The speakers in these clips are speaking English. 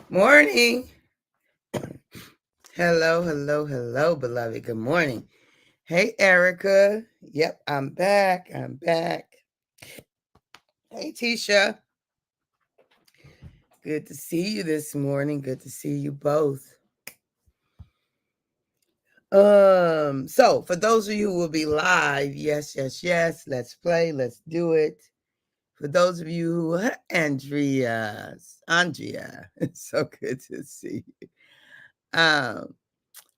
Morning. Hello, beloved. Good morning. Hey, Erica. Yep, I'm back. Hey, Tisha. Good to see you this morning. Good to see you both. So for those of you who will be live, yes. Let's play. Let's do it. For those of you who, Andrea, it's so good to see you. For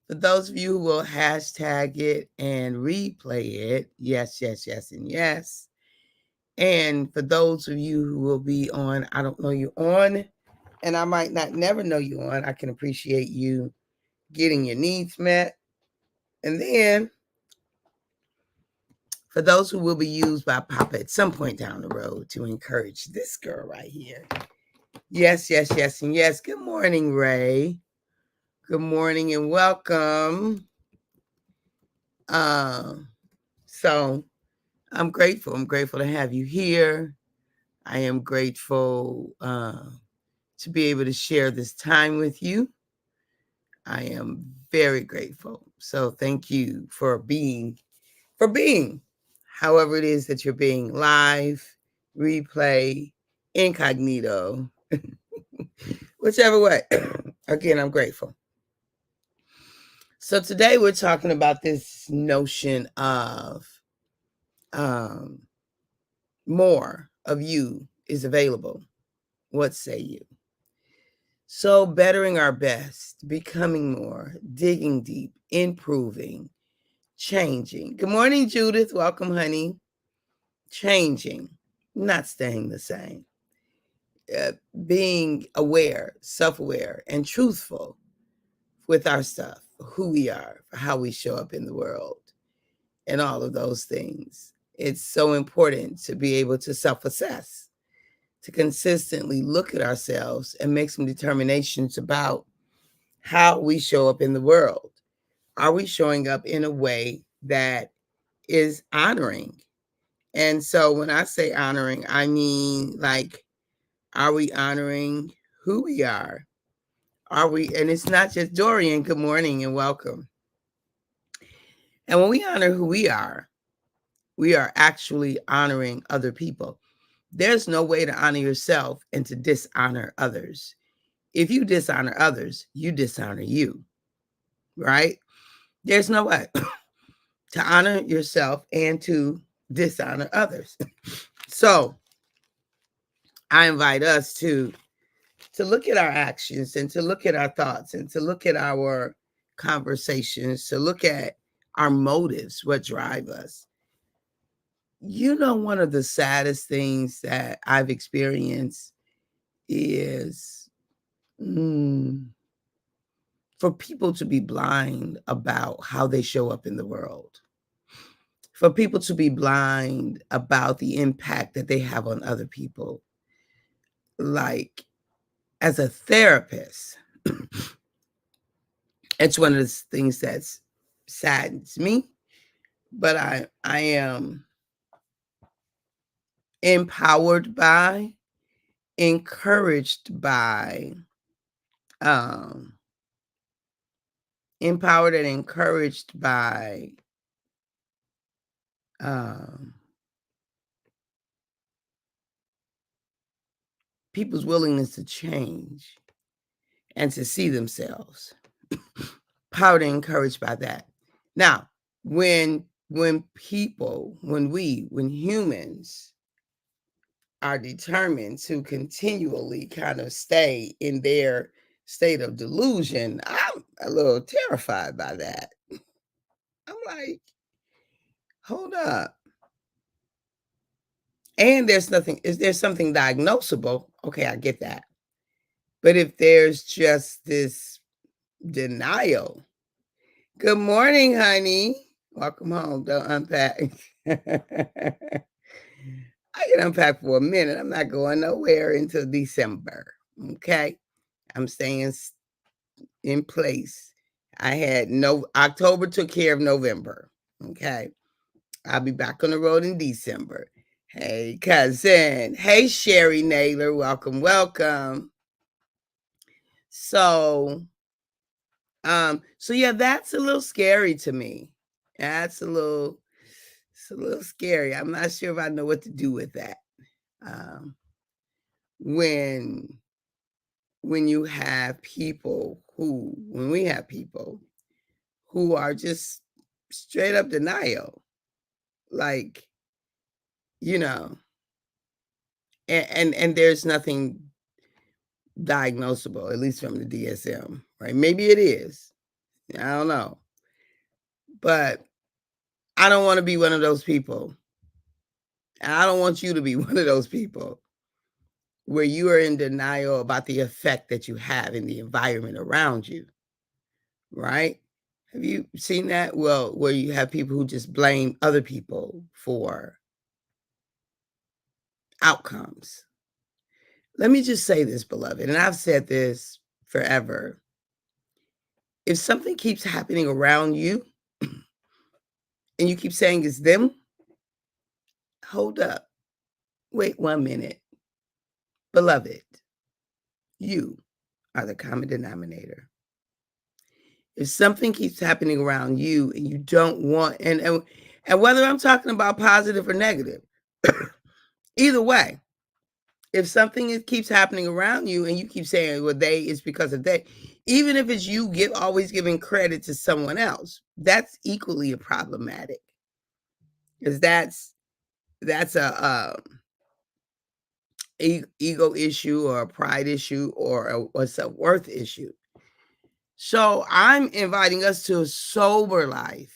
those of you who will hashtag it and replay it, yes, and yes. And for those of you who will be on, I don't know you on, and I might not never know you on, I can appreciate you getting your needs met. And then for those who will be used by Papa at some point down the road to encourage this girl right here. Yes, and yes. Good morning, Ray. Good morning and welcome. So I'm grateful. I'm grateful to have you here. I am grateful to be able to share this time with you. I am very grateful. So thank you for being, however it is that you're being live, replay, incognito, whichever way. Again, I'm grateful. So today we're talking about this notion of more of you is available. What say you? So bettering our best, becoming more, digging deep, improving, changing. Good morning, Judith. Welcome, honey. Changing, not staying the same. Being aware, self-aware, and truthful with our stuff, who we are, how we show up in the world, and all of those things. It's so important to be able to self-assess, to consistently look at ourselves and make some determinations about how we show up in the world. Are we showing up in a way that is honoring? And so when I say honoring, I mean, like, are we honoring who we are? Are we, and it's not just Dorian, good morning and welcome. And when we honor who we are actually honoring other people. There's no way to honor yourself and to dishonor others. If you dishonor others, you dishonor you, right? There's no way to honor yourself and to dishonor others. So I invite us to look at our actions and to look at our thoughts and to look at our conversations, to look at our motives, what drive us. You know, one of the saddest things that I've experienced is for people to be blind about how they show up in the world, for people to be blind about the impact that they have on other people. Like, as a therapist, it's one of the things that's saddens me, but I am empowered by, encouraged by, um, empowered and encouraged by um, people's willingness to change and to see themselves. Empowered and encouraged by that. Now, when humans are determined to continually kind of stay in their state of delusion, I'm a little terrified by that. I'm like, hold up. And is there something diagnosable? Okay, I get that. But if there's just this denial, good morning, honey. Welcome home. Don't unpack. I can unpack for a minute. I'm not going nowhere until December. Okay. I'm staying in place. I had October took care of November. Okay. I'll be back on the road in December. Hey, cousin. Hey, Sherry Naylor. Welcome. So, so yeah, that's a little scary to me. That's it's a little scary. I'm not sure if I know what to do with that. Um, when you have people when we have people who are just straight up denial, like, you know, and there's nothing diagnosable, at least from the DSM, right? Maybe it is. I don't know. But I don't want to be one of those people. And I don't want you to be one of those people where you are in denial about the effect that you have in the environment around you, right? Have you seen that? Well, where you have people who just blame other people for outcomes. Let me just say this, beloved, and I've said this forever. If something keeps happening around you and you keep saying it's them, hold up. Wait 1 minute. Beloved, you are the common denominator. If something keeps happening around you and you don't want, and whether I'm talking about positive or negative, either way, if something keeps happening around you and you keep saying, well, they, it's because of they, even if it's you always giving credit to someone else, that's equally problematic. Because that's a ego issue or a pride issue or a self-worth issue. So I'm inviting us to a sober life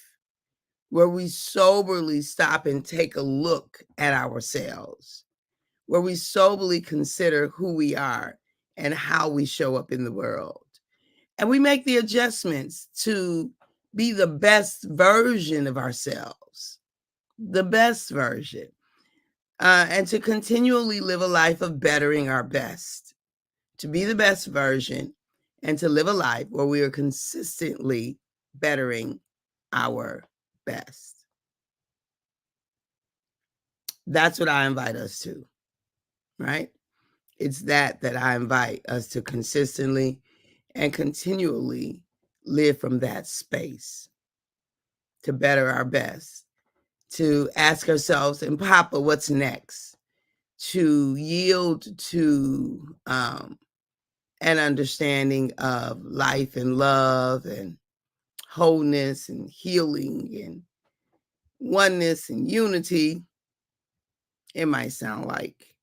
where we soberly stop and take a look at ourselves, where we soberly consider who we are and how we show up in the world. And we make the adjustments to be the best version of ourselves, the best version, and to continually live a life of bettering our best, to be the best version and to live a life where we are consistently bettering our best. That's what I invite us to, right? It's that I invite us to consistently and continually live from that space, to better our best, to ask ourselves, and Papa, what's next? To yield to an understanding of life and love and wholeness and healing and oneness and unity. It might sound like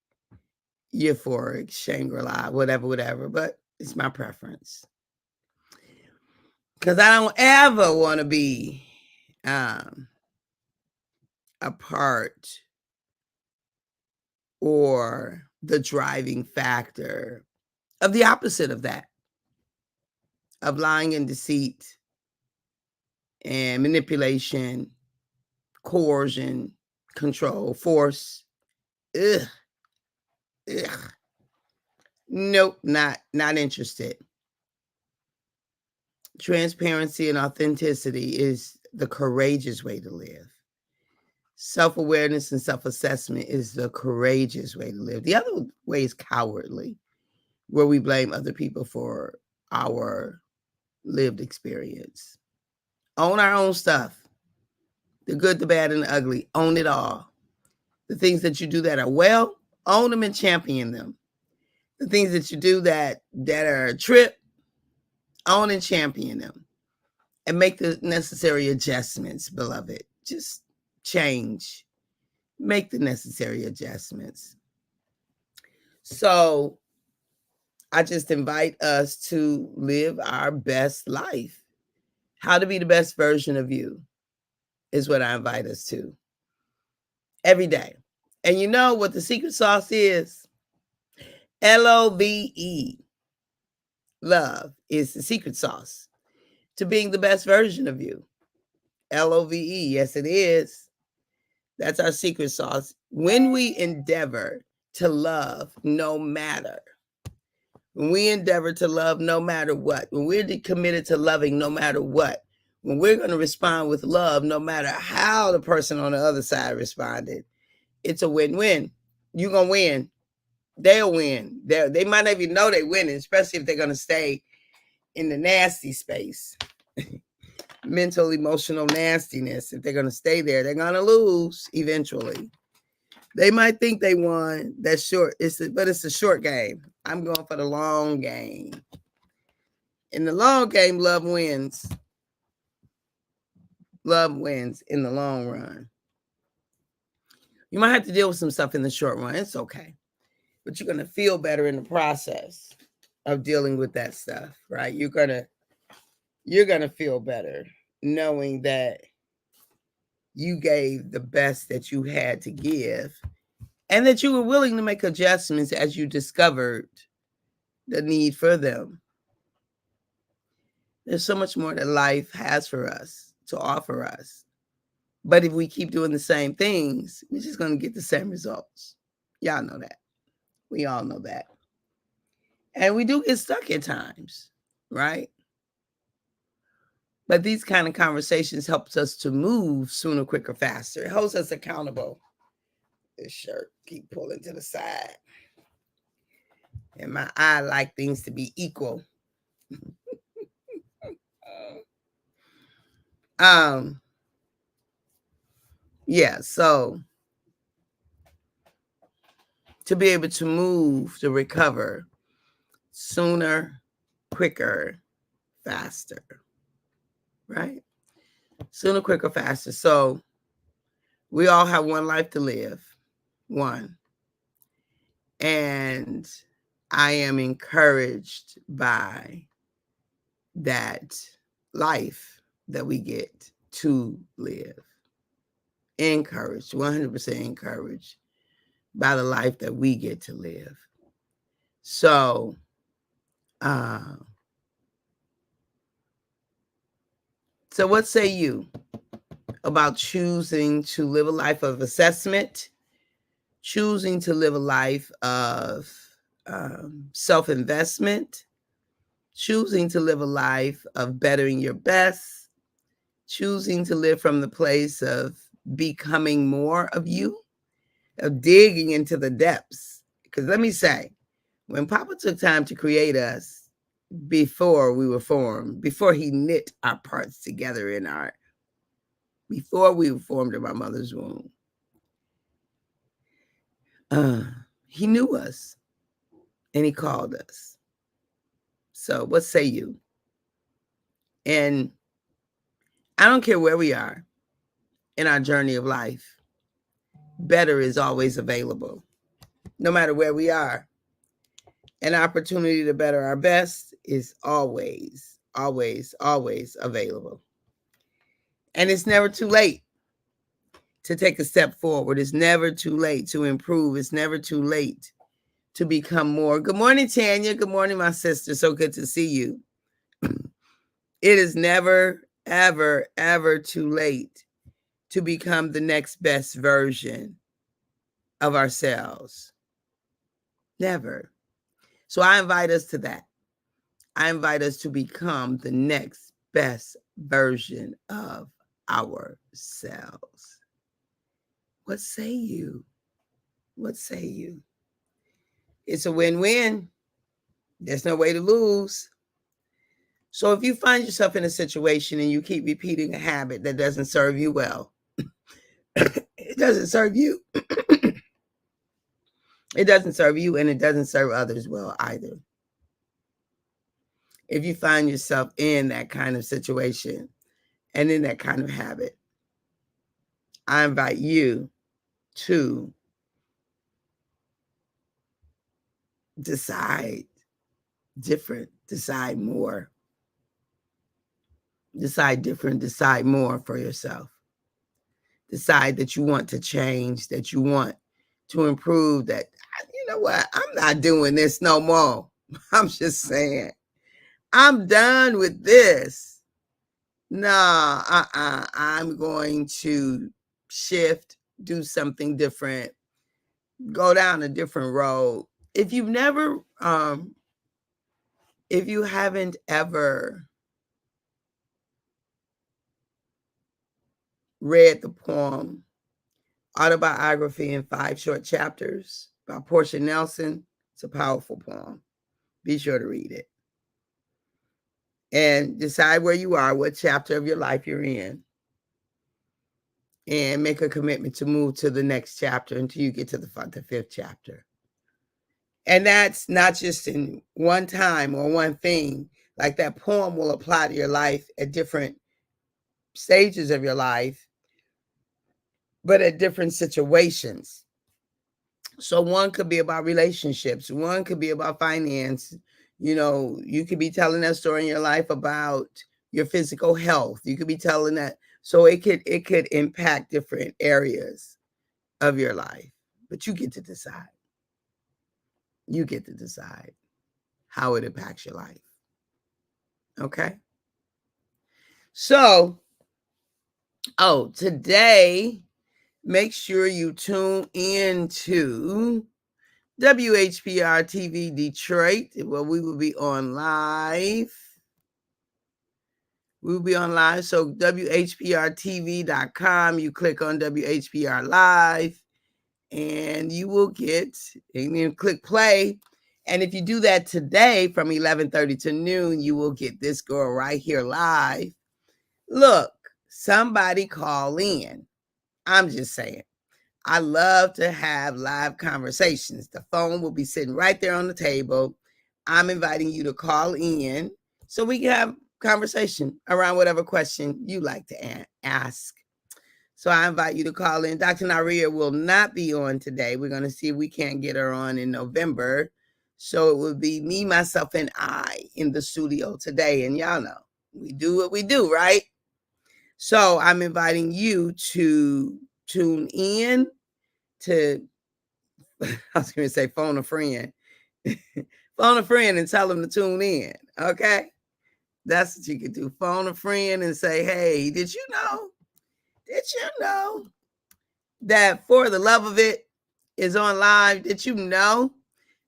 euphoric, Shangri-La, whatever, but it's my preference. Because I don't ever want to be a part or the driving factor of the opposite of that, of lying and deceit and manipulation, coercion, control, force. Ugh. Ugh. Nope, not interested. Transparency and authenticity is the courageous way to live. Self-awareness and self-assessment is the courageous way to live. The other way is cowardly, where we blame other people for our lived experience. Own our own stuff. The good, the bad, and the ugly. Own it all. The things that you do that are well, own them and champion them. The things that you do that are a trip, own and champion them. And make the necessary adjustments, beloved. Just change. Make the necessary adjustments. So I just invite us to live our best life. How to be the best version of you is what I invite us to every day. And you know what the secret sauce is? LOVE. Love is the secret sauce to being the best version of you. LOVE. Yes, it is. That's our secret sauce. When we endeavor to love no matter, when we endeavor to love no matter what, when we're committed to loving no matter what, when we're going to respond with love no matter how the person on the other side responded, it's a win-win. You're going to win. They'll win. They might not even know they're winning, especially if they're going to stay in the nasty space. Mental, emotional nastiness. If they're going to stay there, they're going to lose eventually. They might think they won. That's short. But it's a short game. I'm going for the long game. In the long game, love wins. Love wins in the long run. You might have to deal with some stuff in the short run. It's okay. But you're going to feel better in the process of dealing with that stuff, right? You're going to feel better knowing that you gave the best that you had to give and that you were willing to make adjustments as you discovered the need for them. There's so much more that life has for us to offer us. But if we keep doing the same things, we're just going to get the same results. Y'all know that. We all know that. And we do get stuck at times, right? But these kind of conversations helps us to move sooner, quicker, faster. It holds us accountable. This shirt keep pulling to the side. And my eye like things to be equal. Yeah, so to be able to move, to recover sooner, quicker, faster, right? Sooner, quicker, faster. So we all have one life to live, one. And I am encouraged by that life that we get to live. Encouraged, 100% encouraged by the life that we get to live. So, so what say you about choosing to live a life of assessment, choosing to live a life of self-investment, choosing to live a life of bettering your best, choosing to live from the place of becoming more of you, of digging into the depths? Because let me say, when Papa took time to create us before we were formed, before he knit our parts together before we were formed in our mother's womb, he knew us and he called us. So what say you? And I don't care where we are in our journey of life, better is always available. No matter where we are, an opportunity to better our best is always, always, always available. And it's never too late to take a step forward. It's never too late to improve. It's never too late to become more. Good morning, Tanya. Good morning, my sister. So good to see you. It is never, ever, ever too late to become the next best version of ourselves. Never. So I invite us to that. I invite us to become the next best version of ourselves. What say you? What say you? It's a win-win. There's no way to lose. So if you find yourself in a situation and you keep repeating a habit that doesn't serve you well, it doesn't serve you. It doesn't serve you, and it doesn't serve others well either. If you find yourself in that kind of situation and in that kind of habit, I invite you to decide different, decide more. Decide different, decide more for yourself. Decide that you want to change, that you want to improve, that, you know what, I'm not doing this no more. I'm just saying, I'm done with this. Nah, I'm going to shift, do something different, go down a different road. If you haven't ever read the poem Autobiography in 5 Short Chapters by Portia Nelson, it's a powerful poem. Be sure to read it. and decide where you are, what chapter of your life you're in, and make a commitment to move to the next chapter until you get to the fifth chapter. And that's not just in one time or one thing. Like that poem will apply to your life at different stages of your life, but at different situations. So one could be about relationships, one could be about finance. You know, you could be telling that story in your life about your physical health. You could be telling that. So it could impact different areas of your life, but you get to decide. You get to decide how it impacts your life. Okay? So, today, make sure you tune into WHPR TV Detroit, where we will be on live. We'll be on live. So WHPRTV.com, you click on WHPR Live, and you will get, and then click play. And if you do that today from 11:30 to noon, you will get this girl right here live. Look, somebody call in. I'm just saying. I love to have live conversations. The phone will be sitting right there on the table. I'm inviting you to call in so we can have conversation around whatever question you like to ask. So I invite you to call in. Dr. Naria will not be on today. We're going to see if we can't get her on in November. So it will be me, myself, and I in the studio today. And y'all know, we do what we do, right? So I'm inviting you to tune in to, I was going to say phone a friend. Phone a friend and tell them to tune in, okay? That's what you can do. Phone a friend and say, hey, did you know that For the Love of It is on live? Did you know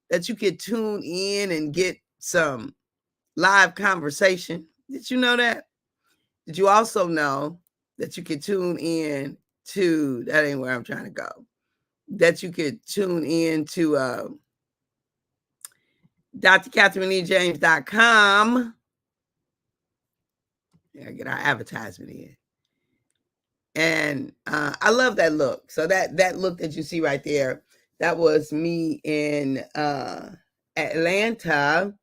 that you could tune in and get some live conversation? Did you know that? Did you also know that you could tune in to, that ain't where I'm trying to go, that you could tune in to drcatherinejames.com. Yeah, get our advertisement in. And I love that look. So that look that you see right there, that was me in Atlanta.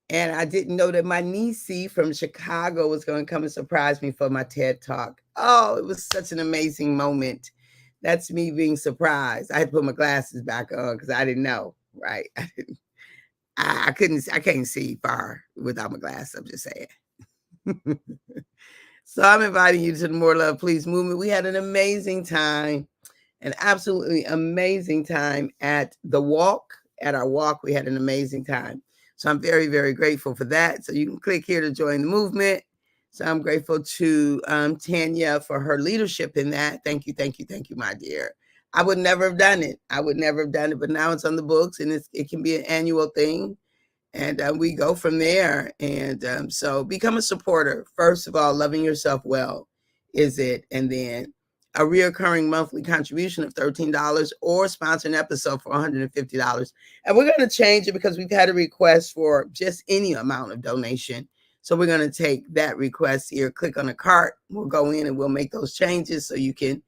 And I didn't know that my niece from Chicago was going to come and surprise me for my TED Talk. Oh, it was such an amazing moment. That's me being surprised. I had to put my glasses back on because I didn't know, right? I can't see far without my glasses, I'm just saying. So I'm inviting you to the More Love Please movement. We had an amazing time, an absolutely amazing time at the walk. At our walk, we had an amazing time. So I'm very, very grateful for that. So you can click here to join the movement. So I'm grateful to Tanya for her leadership in that. Thank you, thank you, thank you, my dear. I would never have done it. But now it's on the books, and it can be an annual thing. And we go from there. And so become a supporter. First of all, loving yourself well is it. And then a reoccurring monthly contribution of $13 or sponsor an episode for $150. And we're going to change it because we've had a request for just any amount of donation. So we're going to take that request here, click on the cart. We'll go in and we'll make those changes so you can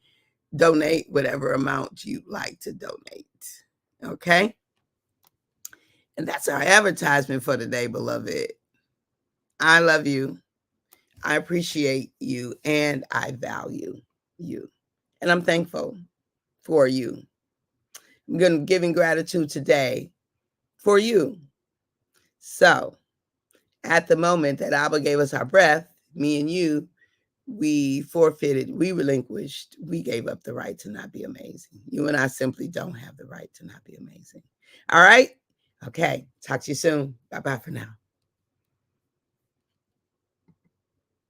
donate whatever amount you like to donate. Okay? And that's our advertisement for today, beloved. I love you. I appreciate you. And I value you. And I'm thankful for you. I'm going to giving gratitude today for you. So at the moment that Abba gave us our breath, me and you, we forfeited, we relinquished, we gave up the right to not be amazing. You and I simply don't have the right to not be amazing. All right? Okay. Talk to you soon. Bye-bye for now.